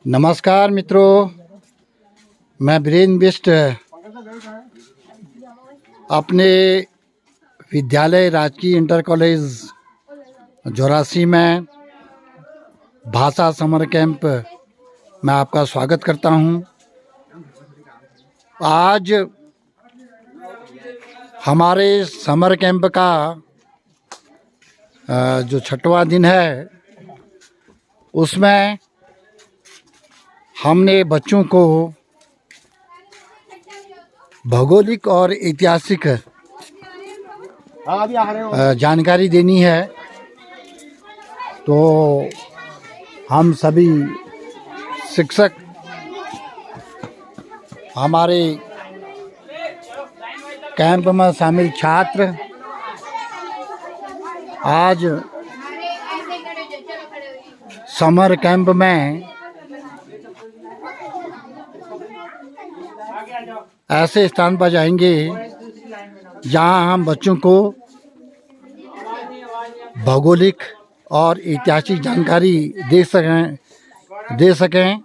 नमस्कार मित्रों, मैं बीरेन बिष्ट अपने विद्यालय राजकीय इंटर कॉलेज जोरासी में भाषा समर कैंप में आपका स्वागत करता हूं। आज हमारे समर कैंप का जो 6वां दिन है, उसमें हमने बच्चों को भौगोलिक और ऐतिहासिक जानकारी देनी है। तो हम सभी शिक्षक, हमारे कैंप में शामिल छात्र आज समर कैंप में ऐसे स्थान पर जाएंगे जहां हम बच्चों को भौगोलिक और ऐतिहासिक जानकारी दे सकें।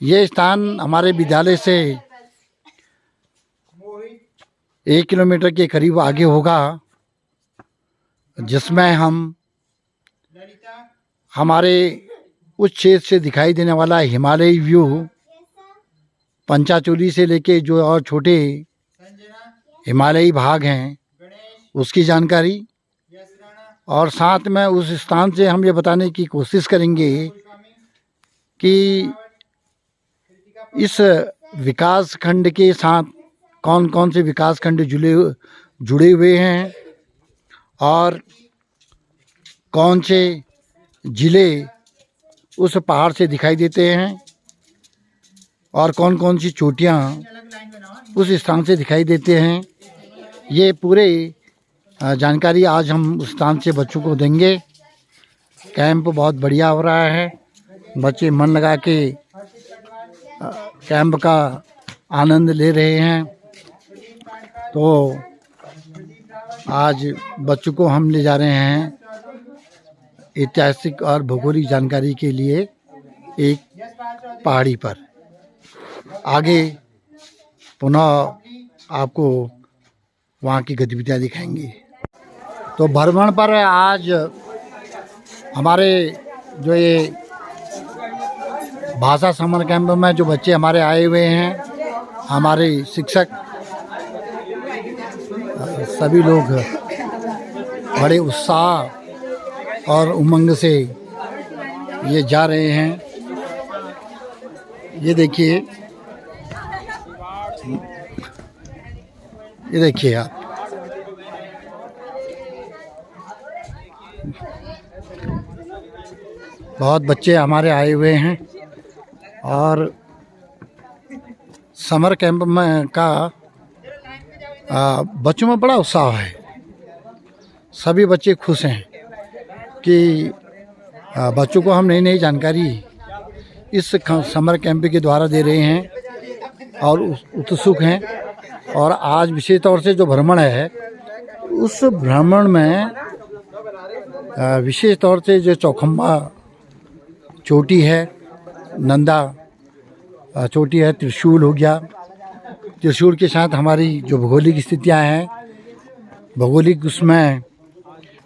ये स्थान हमारे विद्यालय से 1 किलोमीटर के करीब आगे होगा, जिसमें हम हमारे उस क्षेत्र से दिखाई देने वाला हिमालयी व्यू, पंचाचूली से लेके जो और छोटे हिमालयी भाग हैं उसकी जानकारी, और साथ में उस स्थान से हम ये बताने की कोशिश करेंगे कि इस विकास खंड के साथ कौन कौन से विकास खंड जुड़े हुए हैं और कौन से ज़िले उस पहाड़ से दिखाई देते हैं और कौन कौन सी चोटियाँ उस स्थान से दिखाई देते हैं। ये पूरे जानकारी आज हम उस स्थान से बच्चों को देंगे। कैंप बहुत बढ़िया हो रहा है, बच्चे मन लगा के कैंप का आनंद ले रहे हैं। तो आज बच्चों को हम ले जा रहे हैं ऐतिहासिक और भौगोलिक जानकारी के लिए एक पहाड़ी पर। आगे पुनः आपको वहाँ की गतिविधियाँ दिखाएंगे। तो भ्रमण पर आज हमारे जो ये भाषा समर कैंप में जो बच्चे हमारे आए हुए हैं, हमारे शिक्षक सभी लोग बड़े उत्साह और उमंग से ये जा रहे हैं। ये देखिए आप, बहुत बच्चे हमारे आए हुए हैं और समर कैंप में बच्चों में बड़ा उत्साह है। सभी बच्चे खुश हैं कि बच्चों को हम नई नई जानकारी इस समर कैंप के द्वारा दे रहे हैं और उत्सुक हैं। और आज विशेष तौर से जो भ्रमण है, उस भ्रमण में विशेष तौर से जो चौखंबा चोटी है, नंदा चोटी है, त्रिशूल हो गया, त्रिशूल के साथ हमारी जो भौगोलिक स्थितियां हैं, भौगोलिक उसमें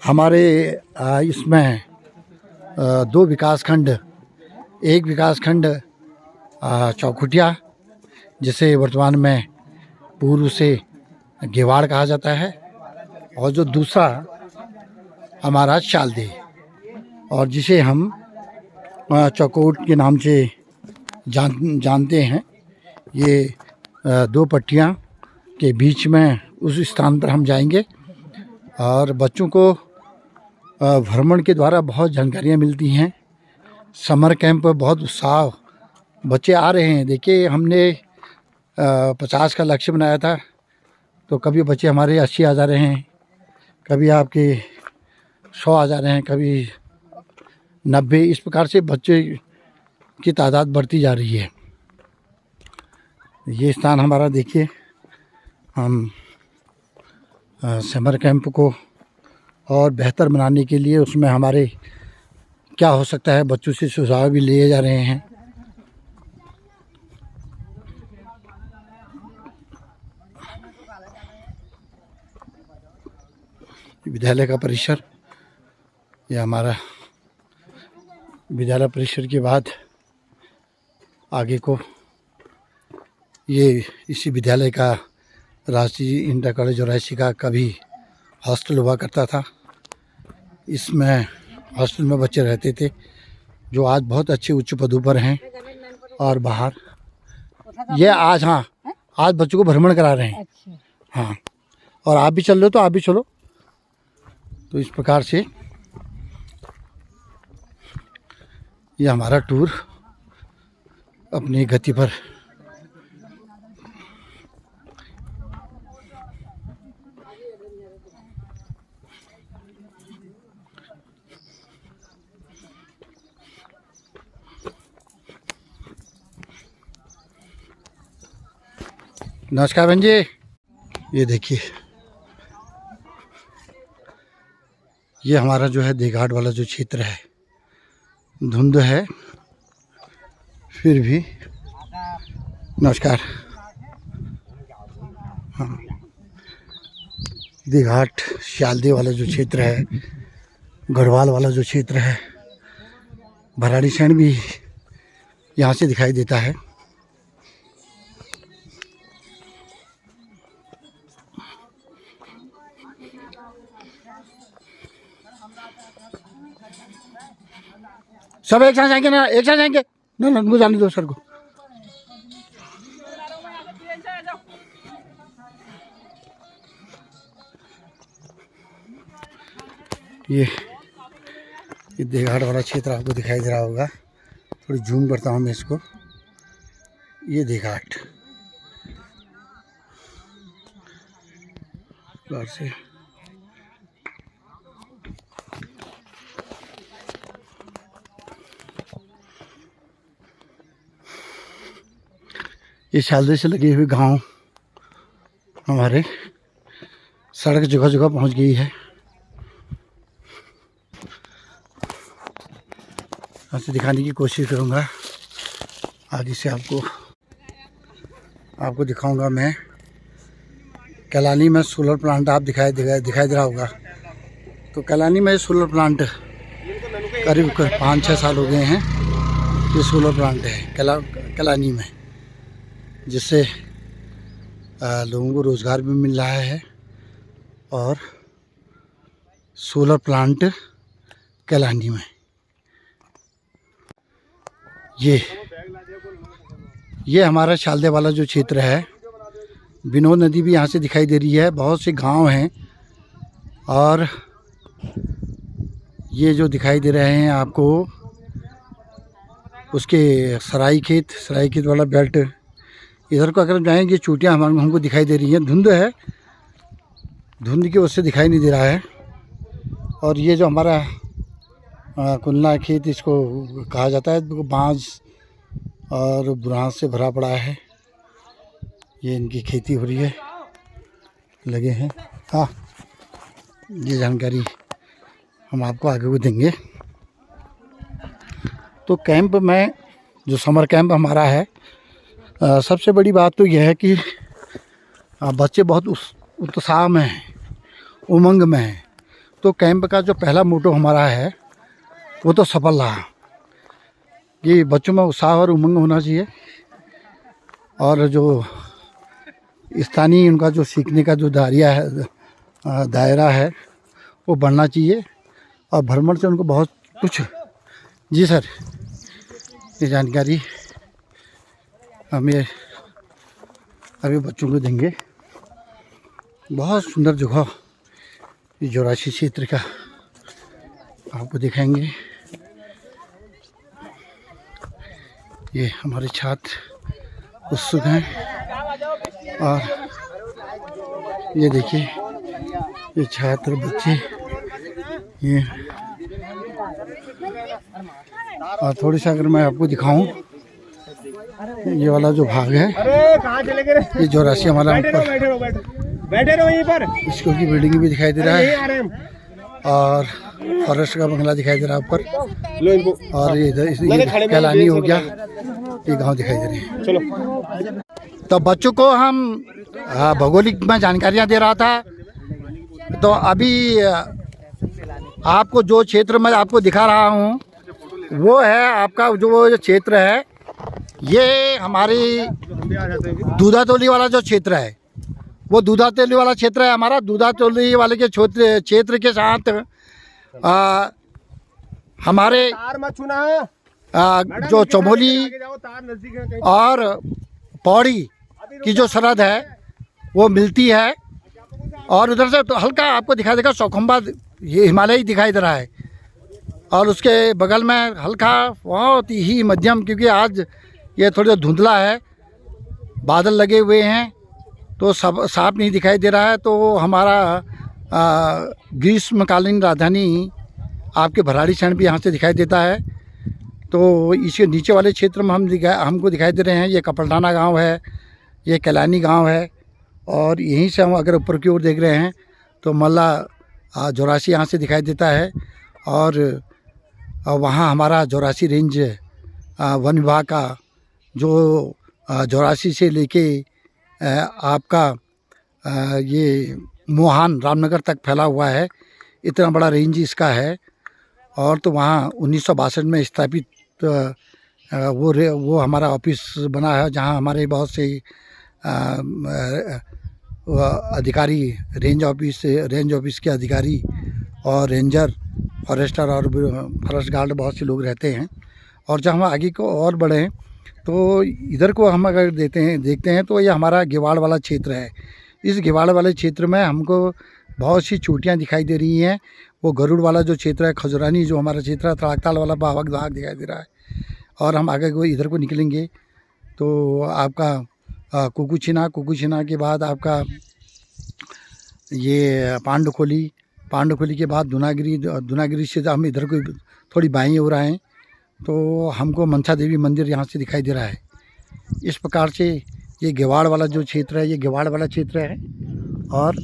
हमारे इसमें 2 विकासखंड, एक विकासखंड चौखुटिया, जिसे वर्तमान में पूर्व से गेवाड़ कहा जाता है, और जो दूसरा हमारा चालदे, और जिसे हम चौकोट के नाम से जानते हैं। ये 2 पट्टियाँ के बीच में उस स्थान पर हम जाएंगे और बच्चों को भ्रमण के द्वारा बहुत जानकारियाँ मिलती हैं। समर कैंप पर बहुत उत्साह बच्चे आ रहे हैं। देखिए, हमने 50 का लक्ष्य बनाया था, तो कभी बच्चे हमारे 80 आ जा रहे हैं, कभी आपके 100 आ जा रहे हैं, कभी 90। इस प्रकार से बच्चे की तादाद बढ़ती जा रही है। ये स्थान हमारा देखिए, हम समर कैंप को और बेहतर बनाने के लिए उसमें हमारे क्या हो सकता है, बच्चों से सुझाव भी लिए जा रहे हैं। विद्यालय का परिसर। यह हमारा विद्यालय परिसर के बाद आगे को ये इसी विद्यालय का राष्ट्रीय इंटर कॉलेज चौरासी का कभी हॉस्टल हुआ करता था। इसमें हॉस्टल में बच्चे रहते थे जो आज बहुत अच्छे उच्च पदों पर हैं और बाहर ये आज आज बच्चों को भ्रमण करा रहे हैं। हाँ, और आप भी चल लो तो आप भी चलो। तो इस प्रकार से ये हमारा टूर अपनी गति पर नमस्कार बहन जी। ये देखिए, ये हमारा जो है देघाट वाला जो क्षेत्र है, धुंध है फिर भी। नमस्कार। हाँ, देघाट शालदे वाला जो क्षेत्र है, गढ़वाल वाला जो क्षेत्र है, भराड़ीसैंण भी यहाँ से दिखाई देता है। सब एक साथ जाएंगे ना, एक साथ जाएंगे ना, उनको जाने दो सर को। ये देघाट वाला क्षेत्र आपको दिखाई दे रहा होगा। थोड़ी जूम करता हूँ मैं इसको। ये देघाट से ये शालदे से लगे हुए गांव हमारे सड़क जगह जगह पहुंच गई है। ऐसे दिखाने की कोशिश करूंगा आगे से आपको दिखाऊंगा मैं। कैलानी में सोलर प्लांट आप दिखाई दे रहा होगा। तो कैलानी में सोलर प्लांट करीब 5-6 साल हो गए हैं। ये सोलर प्लांट है कैलानी में, जिससे लोगों को रोज़गार भी मिल रहा है। और सोलर प्लांट कैलानी में ये हमारा शालदे वाला जो क्षेत्र है, विनोद नदी भी यहाँ से दिखाई दे रही है। बहुत से गांव हैं और ये जो दिखाई दे रहे हैं आपको, उसके सरायखेत वाला बेल्ट। इधर को अगर जाएंगे चोटियाँ हमको दिखाई दे रही हैं। धुंध है, धुंध की वजह से दिखाई नहीं दे रहा है। और ये जो हमारा कुल्ला खेत इसको कहा जाता है, बांस और बुरांस से भरा पड़ा है। ये इनकी खेती हो रही है, लगे हैं। हाँ, ये जानकारी हम आपको आगे को देंगे। तो कैंप में जो समर कैंप हमारा है, सबसे बड़ी बात तो यह है कि बच्चे बहुत उत्साह में हैं, उमंग में हैं। तो कैंप का जो पहला मोटो हमारा है वो तो सफल रहा कि बच्चों में उत्साह और उमंग होना चाहिए। और जो स्थानीय उनका जो सीखने का जो दायरा है वो बढ़ना चाहिए। और भ्रमण से उनको बहुत कुछ, जी सर, ये जानकारी हमें अभी बच्चों को देंगे। बहुत सुंदर जगह ये चौरासी क्षेत्र का आपको दिखाएंगे। ये हमारे छात्र उत्सुक हैं। और ये देखिए, ये छात्र बच्चे ये। और थोड़ी सा अगर मैं आपको दिखाऊं, ये वाला जो भाग है, ये चौरासी हमारा बैठे रहो यहीं पर। स्कूल की बिल्डिंग भी दिखाई दे रहा है और फॉरेस्ट का बंगला दिखाई दे रहा है ऊपर। और ये इधर कैलानी हो गया, ये गांव दिखाई दे रहे हैं। चलो, तो बच्चों को हम भौगोलिक में जानकारियां दे रहा था। तो अभी आपको जो क्षेत्र मैं आपको दिखा रहा हूँ वो है आपका जो क्षेत्र है, ये हमारी दूधातोली वाला जो क्षेत्र है, वो दूधातोली वाला क्षेत्र है हमारा। दूधातोली वाले के क्षेत्र के साथ हमारे जो चमोली और पौड़ी की जो सरहद है वो मिलती है। और उधर से तो हल्का आपको दिखाई देगा चौखंबा, ये हिमालय ही दिखाई दे रहा है। और उसके बगल में हल्का बहुत ही मध्यम, क्योंकि आज ये थोड़ा धुंधला है, बादल लगे हुए हैं तो सब साफ नहीं दिखाई दे रहा है। तो हमारा ग्रीष्मकालीन राजधानी आपके भराड़ी शहर भी यहाँ से दिखाई देता है। तो इसके नीचे वाले क्षेत्र में हमको दिखाई दे रहे हैं, ये कपलटाना गांव है, ये कैलानी गांव है। और यहीं से हम अगर ऊपर की ओर देख रहे हैं तो मल्ला जोरासी यहाँ से दिखाई देता है। और वहाँ हमारा जोरासी रेंज वन विभाग का जो जोरासी से लेके आपका ये मोहान रामनगर तक फैला हुआ है, इतना बड़ा रेंज इसका है। और तो वहाँ 1962 में स्थापित वो हमारा ऑफिस बना है, जहाँ हमारे बहुत से अधिकारी रेंज ऑफिस के अधिकारी और रेंजर, फॉरेस्टर और फॉरेस्ट गार्ड बहुत से लोग रहते हैं। और जब हम आगे को और बढ़ें तो इधर को हम अगर देखते हैं तो ये हमारा गेवाड़ वाला क्षेत्र है। इस गेवाड़ वाले क्षेत्र में हमको बहुत सी चोटियाँ दिखाई दे रही हैं। वो गरुड़ वाला जो क्षेत्र है, खजुरानी जो हमारा क्षेत्र है, तड़ाकताल वाला भाग दिखाई दे रहा है। और हम आगे को इधर को निकलेंगे तो आपका कुकुछिना के बाद आपका ये पांडुखोली के बाद दुनागिरी से हम इधर को थोड़ी बाईं ओर आएँ तो हमको मनसा देवी मंदिर यहाँ से दिखाई दे रहा है। इस प्रकार से ये गेवाड़ वाला जो क्षेत्र है, ये गेवाड़ वाला क्षेत्र है। और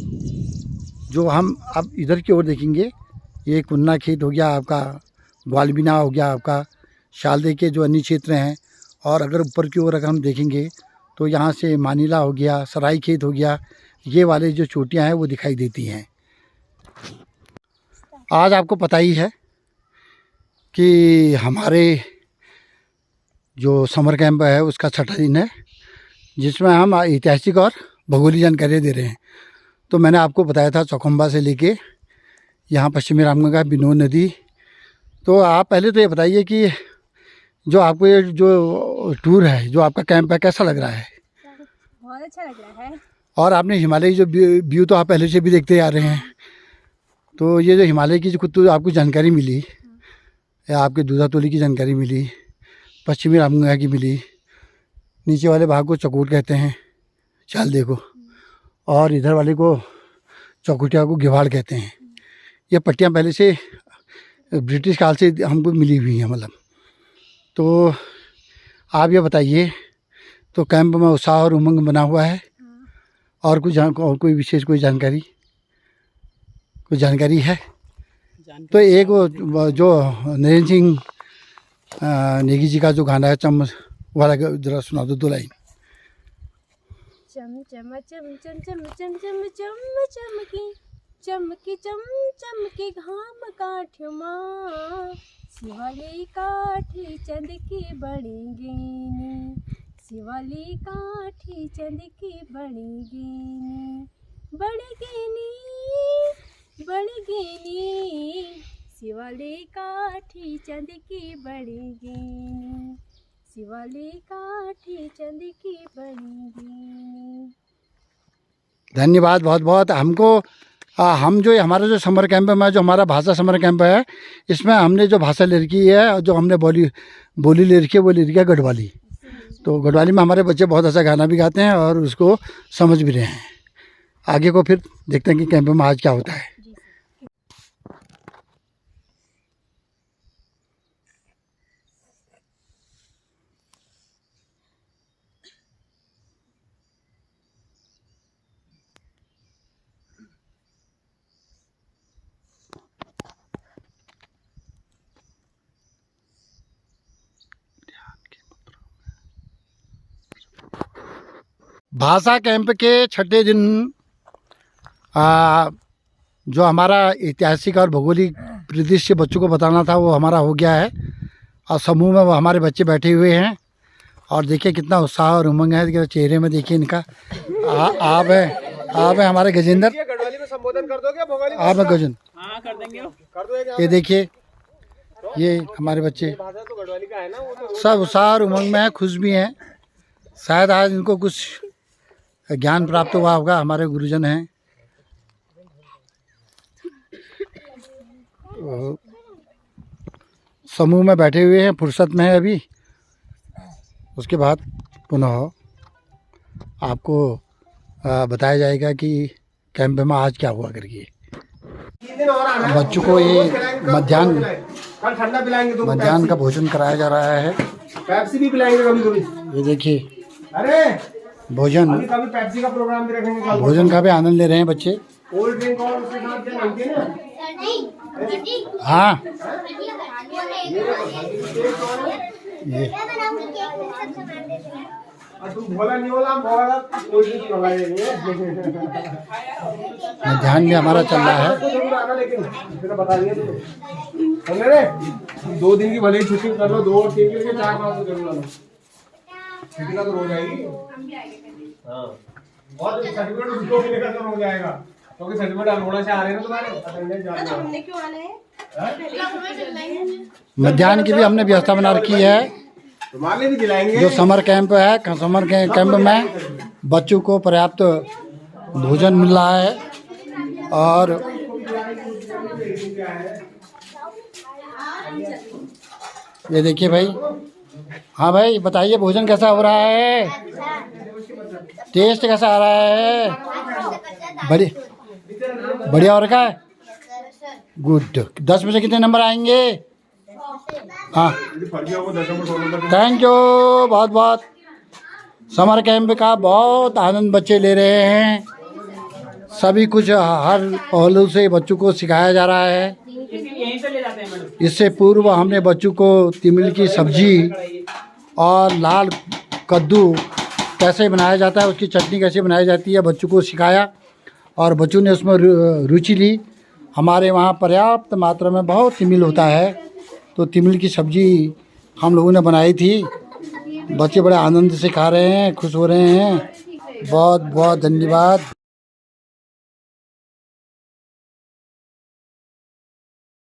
जो हम अब इधर की ओर देखेंगे, ये कुन्ना खेत हो गया आपका, ग्वालबिना हो गया आपका, शालदे के जो अन्य क्षेत्र हैं। और अगर ऊपर की ओर अगर हम देखेंगे तो यहाँ से मानीला हो गया, सराई खेत हो गया, ये वाले जो चोटियाँ हैं वो दिखाई देती हैं। आज आपको पता ही है कि हमारे जो समर कैंप है उसका छठा दिन है, जिसमें हम ऐतिहासिक और भौगोलिक जानकारी दे रहे हैं। तो मैंने आपको बताया था चौखंबा से लेके यहाँ पश्चिमी रामगंगा, बिनोद नदी। तो आप पहले तो ये बताइए कि जो आपको ये जो टूर है, जो आपका कैंप है, कैसा लग रहा है? बहुत अच्छा लग रहा है। और आपने हिमालय जो व्यू तो आप पहले से भी देखते आ रहे हैं, तो ये जो हिमालय की जो खुद तो आपको जानकारी मिली, या आपके दूधातोली की जानकारी मिली, पश्चिमी रामगंगा की मिली, नीचे वाले भाग को चकोट कहते हैं, चाल देखो, और इधर वाले को चौकुटिया को गेवाड़ कहते हैं। ये पट्टियाँ पहले से ब्रिटिश काल से हमको मिली हुई हैं मतलब। तो आप ये बताइए, तो कैंप में उत्साह और उमंग बना हुआ है? और कोई विशेष कोई जानकारी है? तो एक वो जो नरेंद्र सिंह नेगी जी का जो गाना है चम वाला, जरा सुना दो 2 लाइन। चम चम चम चम चम चम चम चम चमकी चमकी चम चमकी घाम काठ्यो माँ, शिवाली काठी चंद की बड़ी गेनी, शिवाली काठी चंद की बड़ी गेनी, बड़ी गेनी बड़ी गेनी, शिवाली काठी चंद की बड़ी गेनी, शिवाली काठी चंद की बड़ी गेनी। धन्यवाद बहुत बहुत। हमको हम जो हमारा जो समर कैंप में, जो हमारा भाषा समर कैंप है, इसमें हमने जो भाषा ले रखी है और जो हमने बोली ले रखी है, वो ले रखी है गढ़वाली। तो गढ़वाली में हमारे बच्चे बहुत अच्छा गाना भी गाते हैं और उसको समझ भी रहे हैं। आगे को फिर देखते हैं कि कैंप में आज क्या होता है। भाषा कैंप के छठे दिन जो हमारा ऐतिहासिक और भौगोलिक परिदृश्य बच्चों को बताना था वो हमारा हो गया है। और समूह में वो हमारे बच्चे बैठे हुए हैं और देखिए कितना उत्साह और उमंग है चेहरे में। देखिए इनका आप है हमारे गजेंद्र। गढ़वाली में संबोधन कर दोगे भोगाली में? आप है गजेंद्र। हाँ कर देंगे। कर दो ये देखिए ये हमारे बच्चे भाषा तो गढ़वाली का है ना, वो तो सब उत्साह और उमंग में है, खुश भी हैं। शायद आज इनको कुछ ज्ञान प्राप्त हुआ होगा। हमारे गुरुजन हैं। समूह में बैठे हुए हैं, फुर्सत में है अभी। उसके बाद पुनः आपको बताया जाएगा कि कैंप में आज क्या हुआ करके। बच्चों को ये मध्याह्न ठंडा पिलाएंगे, तो मध्याह्न का भोजन कराया जा रहा है। पेप्सी भी पिलाएंगे कभी कभी। ये देखिए अरे भोजन कभी पेप्सी का प्रोग्राम भी रखेंगे। भोजन का भी आनंद ले रहे हैं बच्चे। कोल्ड ड्रिंक और उसके साथ क्या नमकीन है? हाँ ये तुम भोला नहीं बोला, भोला कोल्ड ड्रिंक लगाएंगे। मध्याह्न भी हमारा चल रहा है। तो जरूर आना, लेकिन फिर बता दिया समझे रे। 2 दिन की भले ही छुट्टी कर लो, 2 और 3 के 4 बार तो जरूर आना। छुट्टी का तो हो जाएगी। हाँ और सर्टिफिकेट उसको मिलेगा तो हो जाएगा, क्योंकि सर्टिफिकेट अल्मोड़ा से आ रहे हैं ना तुम्हारे अटेंडेंस जाने। हमने क्यों आना है? मध्याह्न की भी हमने व्यवस्था बना रखी है। तुम्हारे भी दिलाएंगे। जो समर कैंप है, समर कैंप में बच्चों को पर्याप्त भोजन मिल रहा है। और ये देखिए भाई। हाँ भाई बताइए भोजन कैसा हो रहा है? टेस्ट कैसा आ रहा है? बढ़िया और का है? गुड। 10 में से कितने नंबर आएंगे? हाँ थैंक यू बहुत बहुत। समर कैंप का बहुत आनंद बच्चे ले रहे हैं। सभी कुछ हर पहलू से बच्चों को सिखाया जा रहा है। इससे पूर्व हमने बच्चों को तिमिल की सब्जी और लाल कद्दू कैसे बनाया जाता है, उसकी चटनी कैसे बनाई जाती है, बच्चों को सिखाया और बच्चों ने उसमें रुचि ली। हमारे वहाँ पर्याप्त मात्रा में बहुत तिमिल होता है, तो तिमिल की सब्जी हम लोगों ने बनाई थी। बच्चे बड़े आनंद से खा रहे हैं, खुश हो रहे हैं। बहुत बहुत धन्यवाद।